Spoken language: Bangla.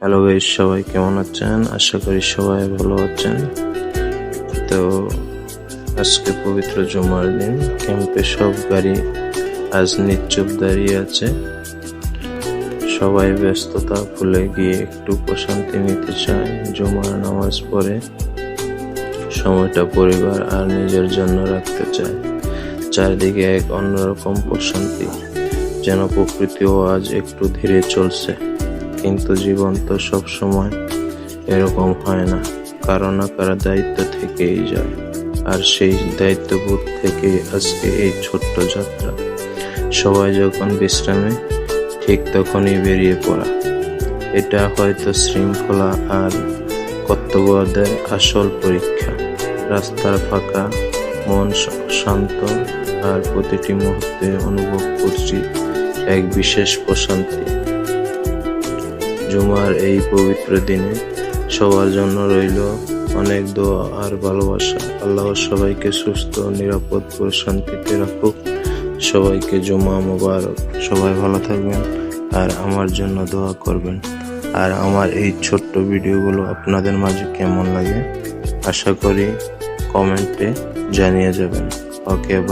হ্যালো গাইস, সবাই কেমন আছেন? আশা করি সবাই ভালো আছেন। তো আজকে পবিত্র জুমার দিন, ক্যাম্পে সব গাড়ি আজ নিশ্চুপ দাঁড়িয়ে আছে। সবাই ব্যস্ততা ভুলে গিয়ে একটু প্রশান্তি নিতে চায়। জুমার নামাজ পড়ে সময়টা পরিবার আর নিজের জন্য রাখতে চায়। চারদিকে এক অন্যরকম প্রশান্তি, যেন প্রকৃতিও আজ একটু ধীরে চলছে। কিন্তু জীবন তো সবসময় এরকম হয় না, কারো না কারো দায়িত্ব থেকেই যায়। আর সেই দায়িত্ববোধ থেকে আজকে এই ছোট্ট যাত্রা। সবাই যখন বিশ্রামে, ঠিক তখনই বেরিয়ে পড়া। এটা হয়তো শৃঙ্খলা আর কর্তব্যদের আসল পরীক্ষা। রাস্তার ফাঁকা, মন শান্ত, আর প্রতিটি মুহূর্তে অনুভব করছি এক বিশেষ প্রশান্তি। জুমার এই পবিত্র দিনে সবার জন্য রইল অনেক দোয়া আর ভালোবাসা। আল্লাহ সবাইকে সুস্থ, নিরাপদ, প্রশান্তিতে রাখুক। সবাইকে জুমা মোবারক। সবাই ভালো থাকবেন আর আমার জন্য দোয়া করবেন। আর আমার এই ছোট্ট ভিডিওগুলো আপনাদের মাঝে কেমন লাগে আশা করি কমেন্টে জানিয়ে যাবেন। ওকে, বাই।